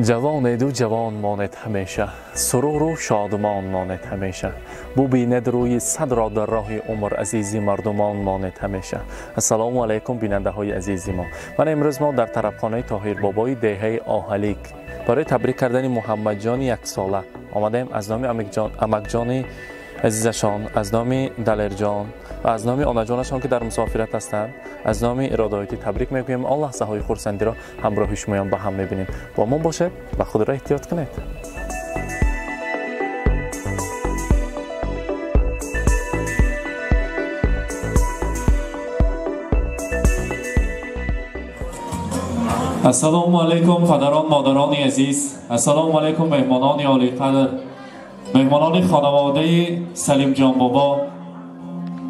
جوانید و جوان ماند همیشه، سرور و شادمان ماند همیشه، ببیند روی صد را در راه عمر عزیزی مردمان ماند همیشه. السلام علیکم بیننده های عزیزی ما. من امروز ما در طرفخانه طاهر بابای دهه آهلیک برای تبریک کردن محمد جان یک ساله آمدیم. از نام امک جان عزیزشان، از نام دلیر جان و از نام آنا جانشان که در مسافرت هستند، از نام ارادایتی تبریک میگویم. آن لحظه های خرسندی را همراه شما با هم میبینیم. با ما باشید و خود را احتیاط کنید. السلام علیکم پدران مادران عزیز، السلام علیکم مهمانان عالی قدر، مهمانان خانواده سلیم جان بابا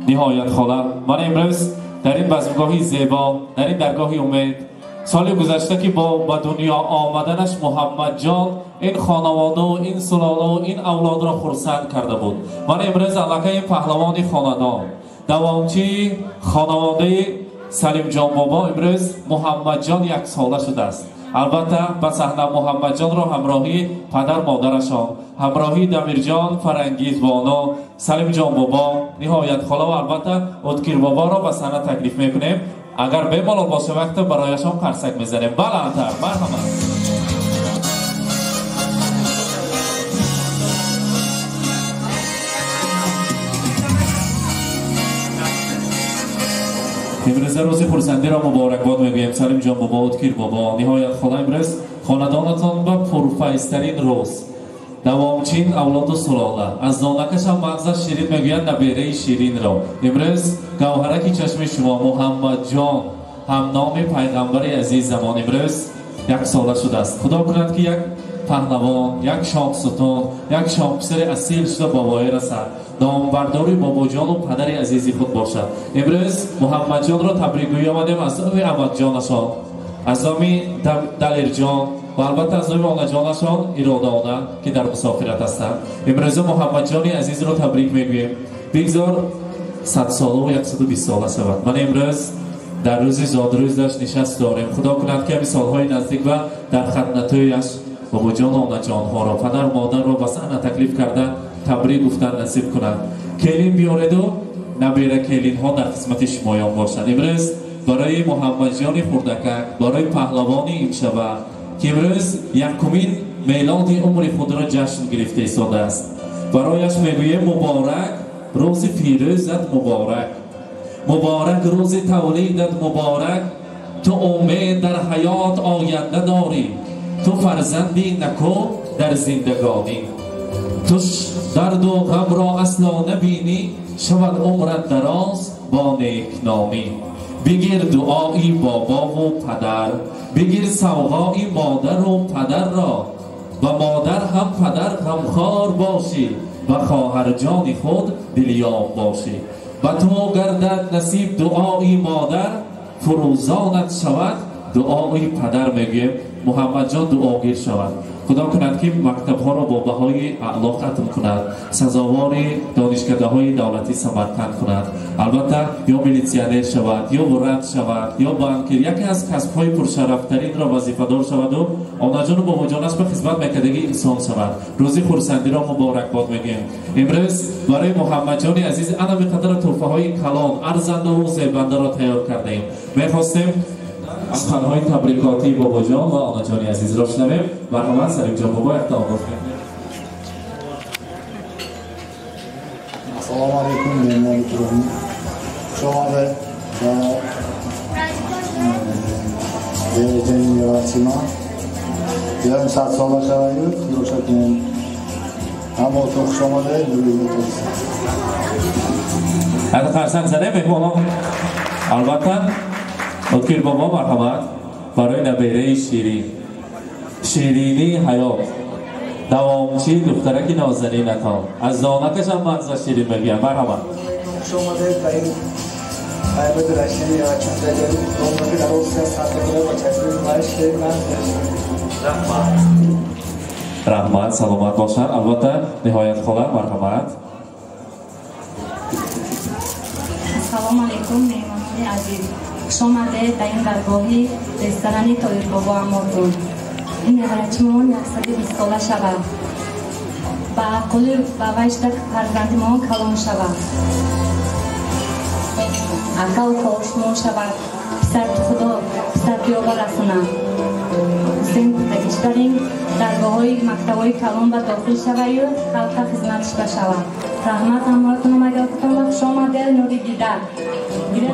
نهایت خاله. من امروز در این بزمگاهی زیبا، در این درگاهی امید، سال گذشته که با دنیا آمدنش محمد جان این خانواده و این سلاله و این اولاد را خرسند کرده بود. من امروز علاقه پهلوان خاندان دوامچی خانواده سلیم جان بابا امروز محمد جان یک ساله شده است. البته به صحنه محمد جان را همراهی پدر مادرشان، همراهی دمیر جان فرنگیز بانو، سلیم جان بابا نهایت خاله و البته ادکیر بابا را به صحنه تکلیف میکنیم. اگر بمالال باشه وقت برایشان قرصک میزنیم. بلندتر مرحبا. امروز روز خرسندی را مبارکباد میگویم. سلیم جان بابا، ادکیر بابا نهایت خاله، امروز خاندانتان به پرفایزترین روز، دوامچین اولاد و سلاله، از دانکش هم مغزش شیرین میگوید نبیره شیرین را. امروز گوهرک چشم شما محمد جان هم نام پیغمبر عزیز زمان امروز یک ساله شده است. خدا کند که یک پهلوان، یک شاهستان، یک شاهپسر اصیل شده بابایی رسد، نامبرداری بابا جان و پدر عزیزی خود باشد. امروز محمد جان را تبریک گویی آمدیم از نام امک جانشان، از نام دلیر جان و البته از نام آنا جانشان ارادانه که در مسافرت هستند. امروز محمد جان عزیز را تبریک میگوییم. بگذار 100 ساله و 120 ساله شود. من امروز در روز زادروز داشت نشست داریم. خدا کند که همین سالهای نزدیک و در خدمتش بابا جان و آنا جان ها را، پدر مادر را به صحنه تکلیف کرده تبریک گفتن نصیب کنند. کلین بیارید و نبیره کلین ها در خدمت شمایان باشند. امروز برای محمد جان خردکک، برای پهلوان این شبه که امروز یکمین میلاد عمر خود را جشن گرفته ایستاده است، برایش میگویم مبارک روز پیروزت، مبارک مبارک روز تولیدت، مبارک تو امید در حیات آینده داری، تو فرزندی نکو در زندگانی، تو درد و غم را اصلا نبینی، شود عمرت دراز با نیکنامی. بگیر دعایی بابا و پدر، بگیر سوغایی مادر و پدر را، و مادر هم پدر غمخوار باشی و خواهر جان خود دلیاب باشی. و تو گردد نصیب دعایی مادر، فروزانت شود دعای پدر. میگیم محمد جان دعاگیر شود. خدا کند که مکتب ها را با بهای اعلا ختم کند، سزاوار دانشکده های دولتی سمرقند کند، البته یا میلیسیانر شود یا ورد شود یا بانکیر، یکی از کسب های پرشرفترین را وظیفه دار شود و آنا جان و بابا جانش به خدمت میکردگی انسان شود. روزی خرسندی را مبارکباد میگیم. امروز برای محمد جان عزیز انا به قدر تحفه های کلان ارزنده و زیبنده را تیار کردیم. میخواستیم از خانهای تبریکاتی بابا جان و آنا جان عزیز را شنویم. مرحبا سلیم جان بابا اقدام بکنیم. السلام علیکم مهمان گرامی، شما به جنین میراثی ما بیایم 100 ساله شوید روشا کنیم. اما تو خوش آمده دویده توست هر خرسن زنه مهمانان. البته ادکیر بابا مرحمت برای نبیره شیرین، شیرینی حیات، دوامچی دخترک نازنینتان، از دانکش هم مغز شیرین بگیم. مرحبا خوش آمده به این قیبت رشنی یا چند دگری دونگی در روز سیاست کنه و چشمی مایش که من رحمت سلامت باشن. البته نهایت خاله مرحمت. السلام علیکم مهمانان عزیز، خوش آمده در این درگاهی رستوران طاهر بابا امارتون. این نهایتمون 120 ساله شود با عقل با وجدک فرزندمان کلان شود عقل خوشمون شود پسر خدا پسر بیابا رسونم سین بگشترین درگاه‌های مکتب‌های کلان و داخل شود و خلق خدمتش بشود رحمت همراهتون آمده و خوش آمده نوری دیدن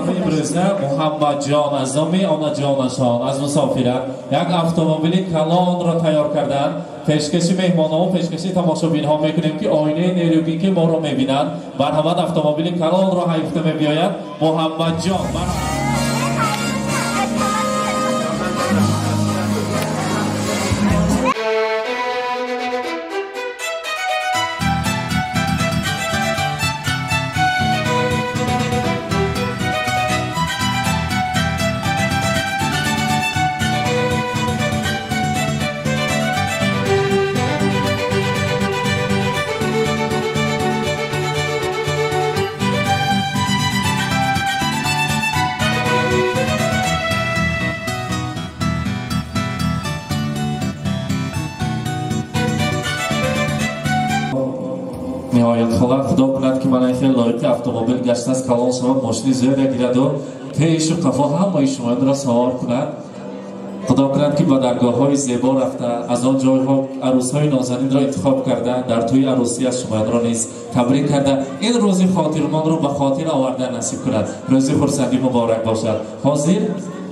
امروزه محمد جان از نام آنا جانشان از مسافرت یک اتومبیل کلان را تیار کردند پیشکشی مهمانان و پیشکشی تماشابین ها میکنیم که آینه نیروگی که ما را میبینند مرحمت اتومبیل کلان را حیفته میبیاید محمد جان نهایت خدا کند که من خیلی لایق اتومبیل گشته از کلان شود ماشین زیاد گیرد و تهش و قفا همه شما را سوار کند خدا کند که به درگاه های زیبا رفته از آن جای ها عروس های نازنین را انتخاب کرده در توی عروسی از شما را نیز تبریک کرده این روزی خاطرمان رو به خاطر آورده نصیب کند روزی خرسندی مبارک باشد حاضر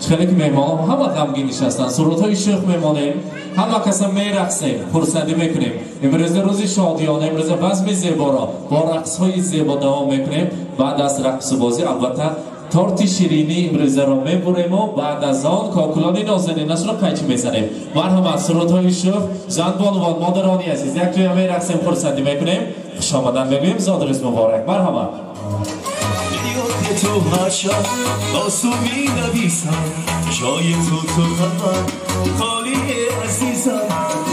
خیلی که مهمان همه غمگین نشستند سرود های شیخ میمانیم همه کسا میرقصیم خرسندی میکنیم امروز روز شادیانه امروز بزم زیبا را با رقص های زیبا دوام میکنیم بعد از رقص بازی البته تارت شیرینی امروز را میبریم و بعد از آن کاکلان نازنینش را قیچی میزنیم مرحمت سرود های شیخ زن بانوان مادرانی عزیز یک جای میرقصیم خرسندی میکنیم خوش آمدن بگویم زادروز مبارک مرحمت تو هاشا باسو می نویسم جای تو قلبم خالی عزیزم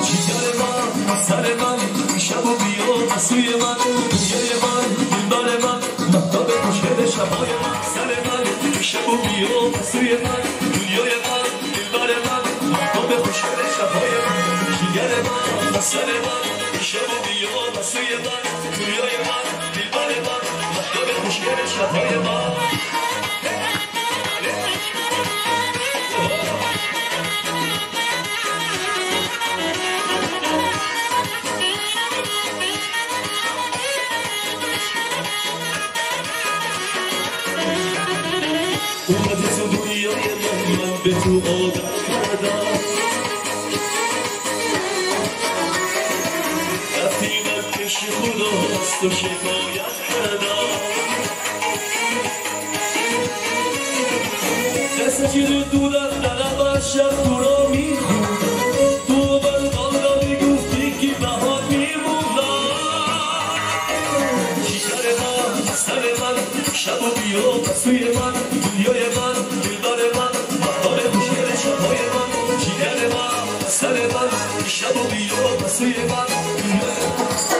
چیزای من سر من شب و بیا بسوی من دنیای من دلبر من مهتاب خوشگل شبای من سر من شب و بیا بسوی من دنیای من دلبر من مهتاب خوشگل شبای من جیگر من سر من شب و بیا بسوی من دنیای من دلبر من مهتاب خوشگل شبای من اومده تو دنیای من به تو آدم کردم رفتی من پیش خدا از تو شکایت کردم دستی رو دودم ننم شب تو را میخون تو من بالا میگفتی که بهار میمونم چیزر من سر من شب و بیا بسوی من دنیای من دلبر من مهتاب خوشگل شبهای من جیگر من سر من شب و بیا بسوی من دنیای من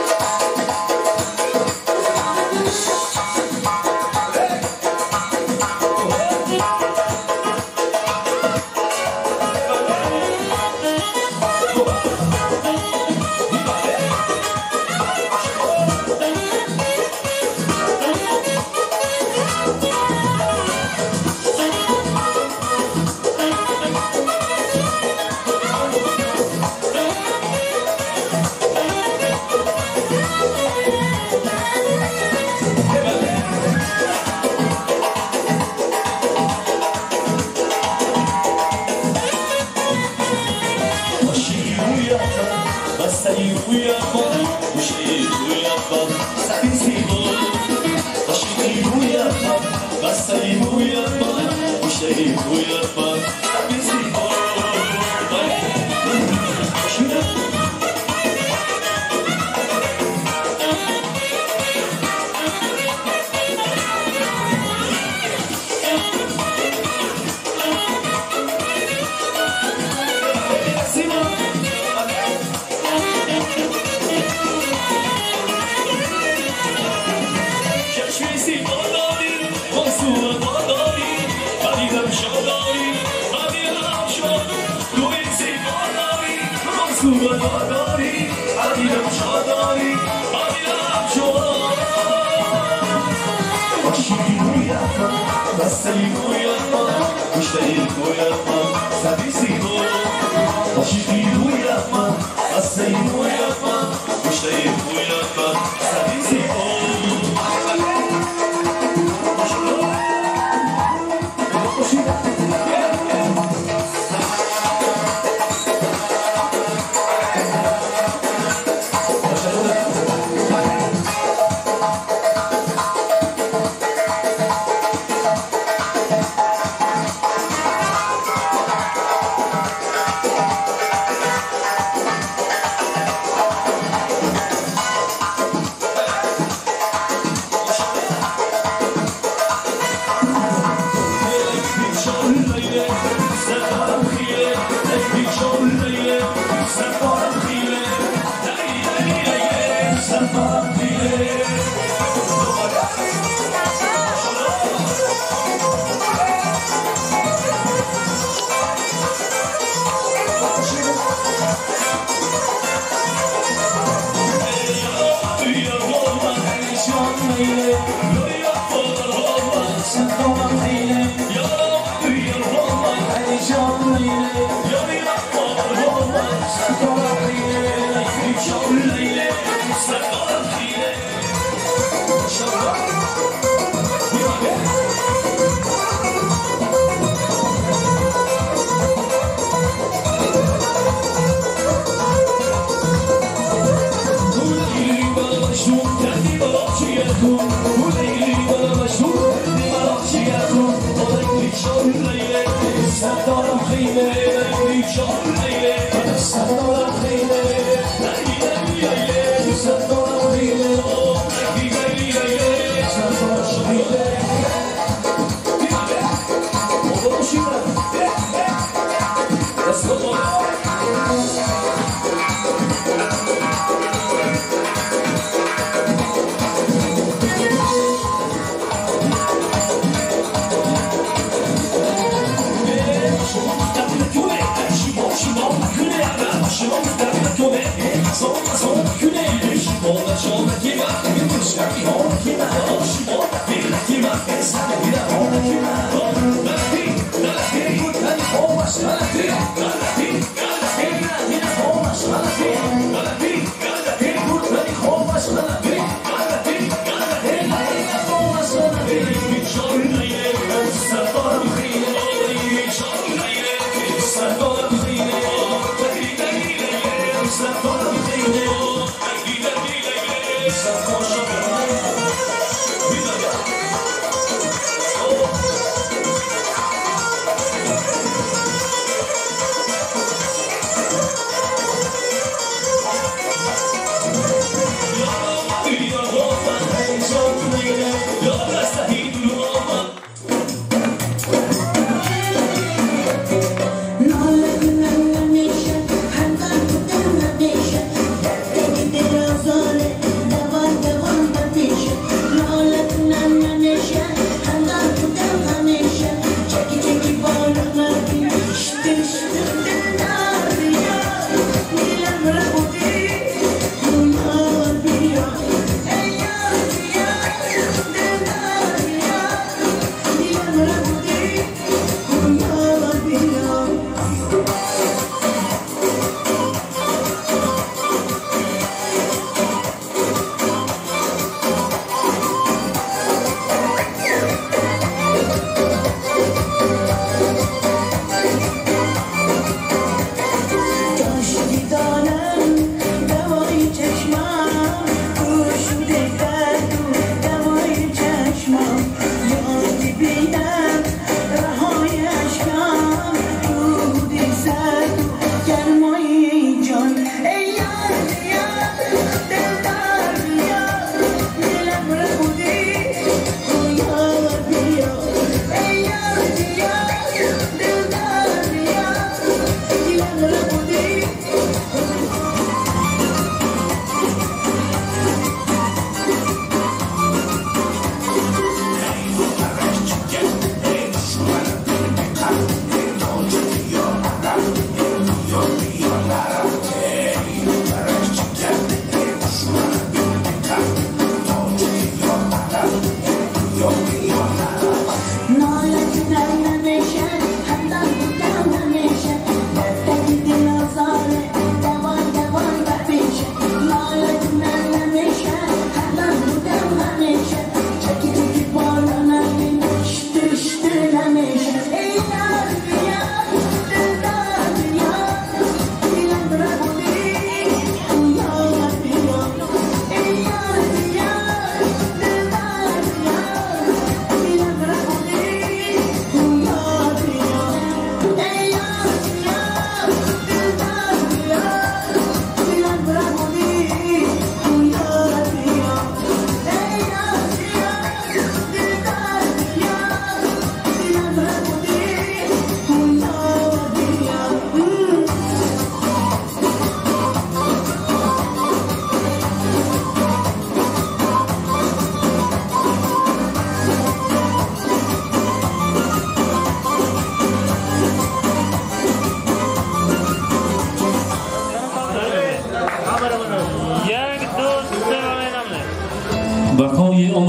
تو بداداری عدیدم شاداری عدیدم شاداری Aşkı yapma, mesleği yapma, müşteri yapma, sadisi Aşkı yapma, mesleği yapma, müşteri yapma, sadisi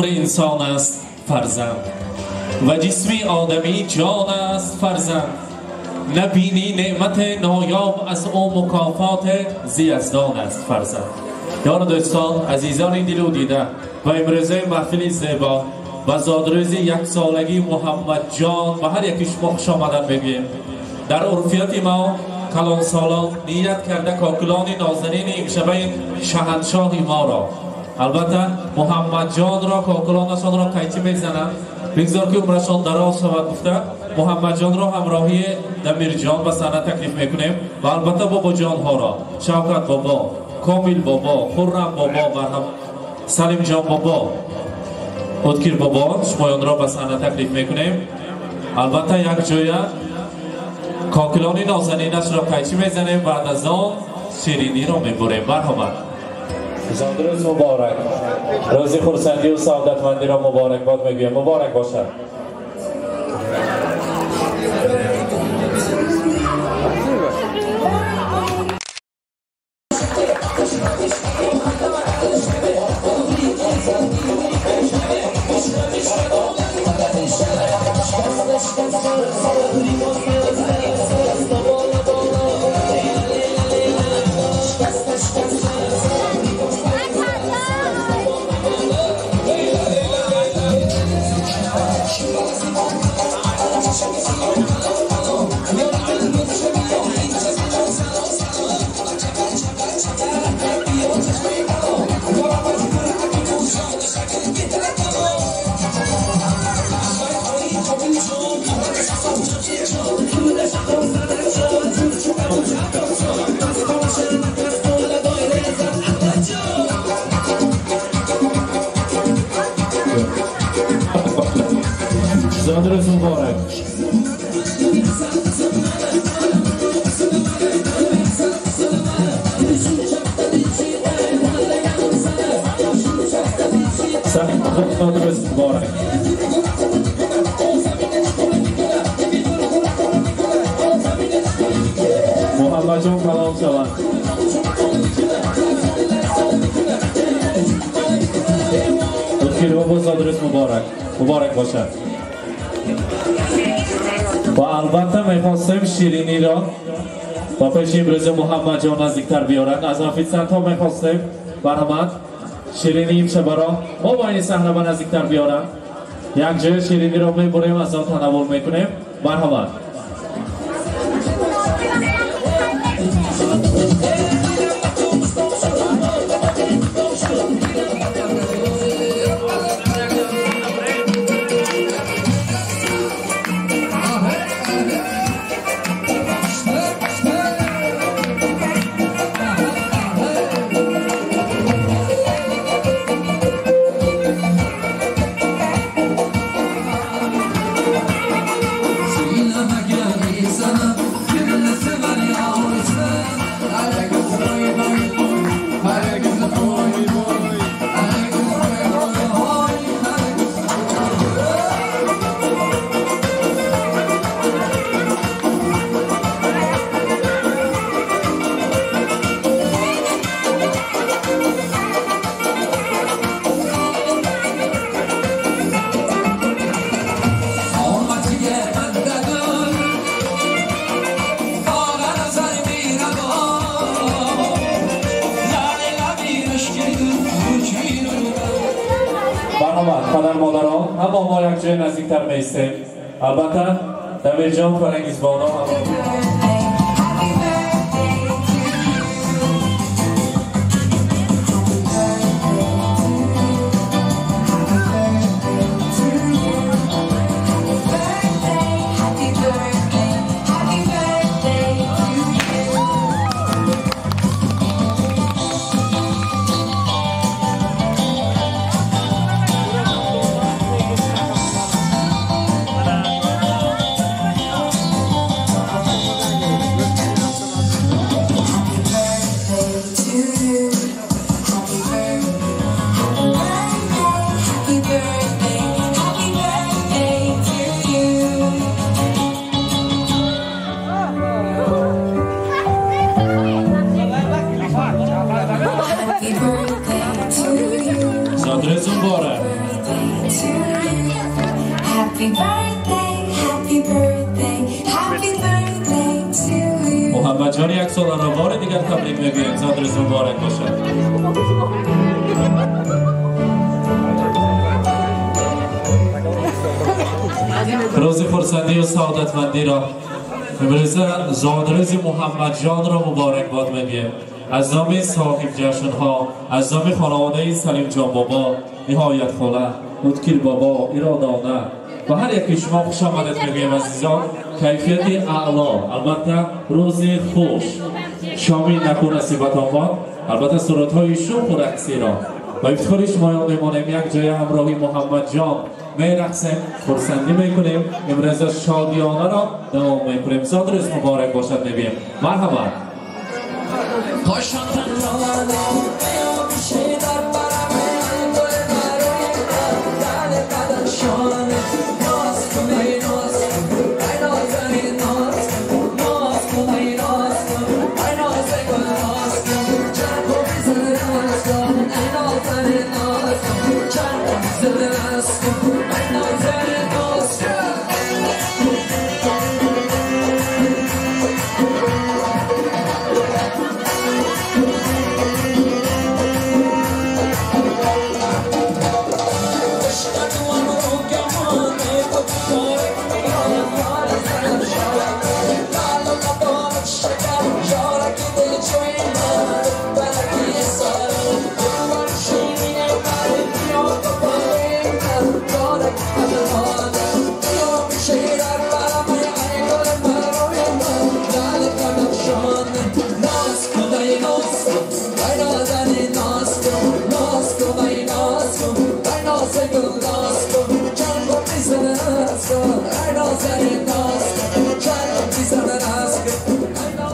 انسان است فرزند و جسم آدمی جان است فرزند نبینی نعمت نایاب از او مکافات زیزدان است فرزند. یار دوستان عزیزان این دل و دیده و امروزه محفل زیبا و زادروز یک سالگی محمد جان و هر یکیش ما خوش آمدن بگیم. در عرفیت ما کلان سالان نیت کرده کاکلان نازنین امشبه شهنشاه ما را البته محمد جان را کاکلانشان را قیچی میزنند بگذار که عمرشان دراز شود گفته محمد جان را همراهی دمیر جان و سنه تکلیف میکنیم و البته بابا جان ها را شوکت بابا، کامل بابا، خرم بابا و هم سلیم جان بابا، ادکیر بابا شمایان را به سنه تکلیف میکنیم. البته یک جایه کاکلان نازنینش را قیچی میزنیم بعد از آن شیرینی را میبریم. مرحبا روز مبارک، روز خرسندی و سعادتمندی را مبارک باد میگویم. مبارک باشد. روز مبارک. روز مبارک. محمد جان کلام شوند. دکتر بابا روز مبارک. مبارک باشد. و البته میخواستیم شیرینی را با پیش امروز محمد جان نزدیکتر بیارن. از آفیسرت ها میخواستیم برحمت شیرینی امشب را با این صحنه به نزدیکتر بیارن. یک جای شیرینی را میبریم از آن تناول میکنیم. برحمت پدر مادران اما ما یک جای نزدیکتر میستیم. البته دمیر جان فرنگیزبانا جان یک سال را بار دیگر تبریک میگویم. زاد روز مبارک باشد. روز خرسندی و سعادتمندی را امروز زادروز محمد جان را مبارک باد میگیم. از نام صاحب جشن ها، از نام خانواده سلیم جان بابا، نهایت خاله، مدکیر بابا، ارادانه و هر یکی شما خوش آمدید میگویم عزیزان. کیفیت اعلا، البته روز خوش شامی نکو نصیبت آمد، البته صورت های شوق و رقصی را و افتخار شما یاد میمانیم. یک جای همراهی محمد جان میرقصیم، خرسندی میکنیم، امروز شادیانه را دوام میکنیم. زاد روز مبارک باشد میگویم. مرحبا.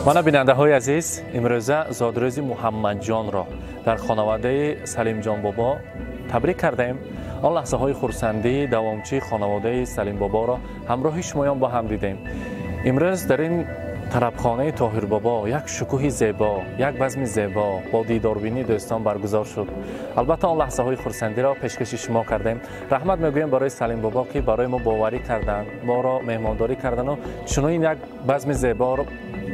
من بیننده های عزیز، امروزه زادروز محمد جان را در خانواده سلیم جان بابا تبریک کردیم. آن لحظه های خرسندی دوامچی خانواده سلیم بابا را همراه شمایان با هم دیدیم. امروز در این طربخانه طاهر بابا یک شکوه زیبا، یک بزم زیبا با دیداربینی دوستان برگزار شد. البته آن لحظه های خرسندی را پیشکش شما کردیم. رحمت میگویم برای سلیم بابا که برای ما باوری کردند، ما را مهمانداری کردند و چنین یک بزم زیبا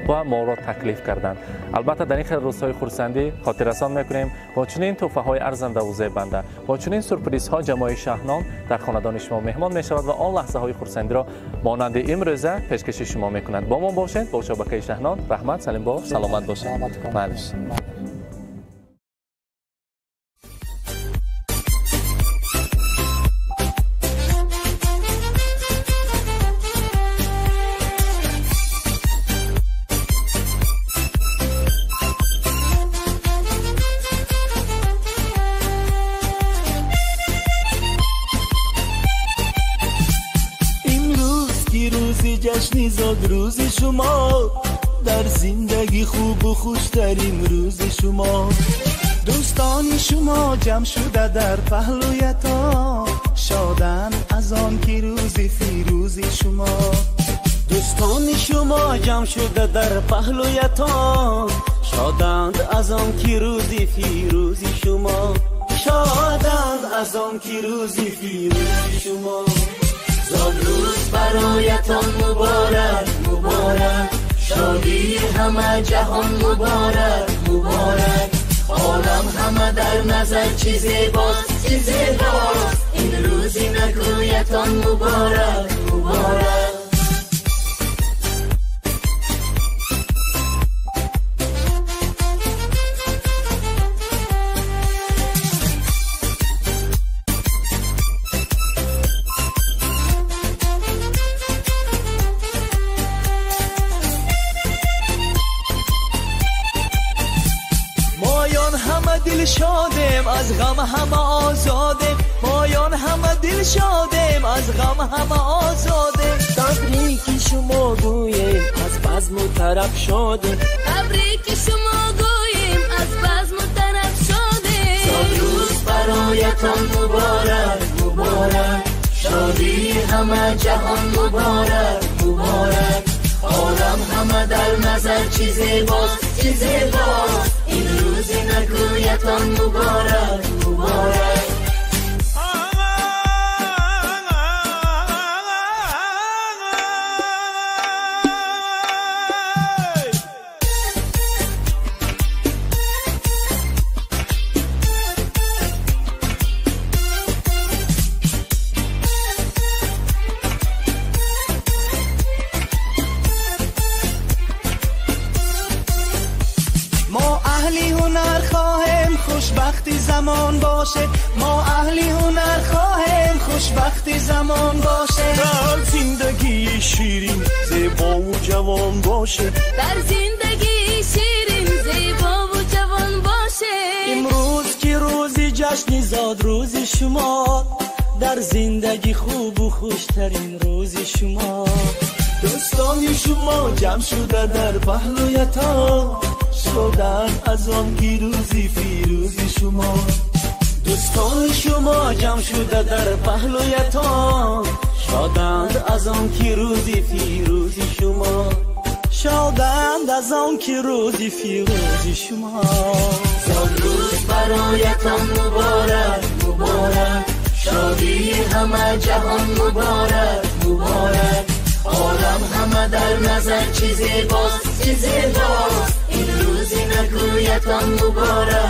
و ما را تکلیف کردند. البته در این روزهای خرسندی خاطررسان میکنیم با چنین تحفه های ارزنده و زیبنده، با چنین سورپرایز ها جماعت شهنام در خاندان شما مهمان می شود و آن لحظه های خرسندی را مانند امروزه پیشکش شما میکنند. با ما باشید، با شبکه شهنام. رحمت، سلیم بابا، سلامت باشید. معلش. جشنی زاد روز شما، در زندگی خوب و خوشترین روز شما. دوستان شما جمع شده در پهلویتان، شادن از آن که روز فیروز شما. دوستان شما جمع شده در پهلویتان، شادند از آن که روز فیروز شما. شادند از آن که روز فیروز شما. زادروز برایتان مبارک مبارک، شادی همه جهان مبارک مبارک. عالم همه در نظر چی زیباست چی زیباست، این روزی نکویتان مبارک مبارک. دل شادم از غم همه آزادم، مایان همه دل شادم از غم همه آزادم. تبریک شما گویم از بزم و طرب شادم، تبریک شما گویم از بزم و طرب شادم. زادروز برایتان مبارک مبارک، شادی همه جهان مبارک مبارک. عالم همه در نظر چی زیباست چی زیباست، این روزی نکویتان مبارک مبارک. زمان باشه ما اهل هنر خواهیم خوشبخت زمان باشه در زندگی شیرین زیبا و جوان باشه در زندگی شیرین زیبا و جوان باشه امروز که روزی جشن زاد روز شما در زندگی خوب و خوشترین روز شما دوستان شما جمع شده در پهلویتان شدن از آن روزی فیروز شما دوستان شما جمع شده در پهلویتان شادند از آن که روزی فیروز شما شادند از آن که روزی فیروز شما زاد روز برایتان مبارک مبارک شادی همه جهان مبارک مبارک عالم همه در نظر چیزی باست این روزی نگویتان مبارک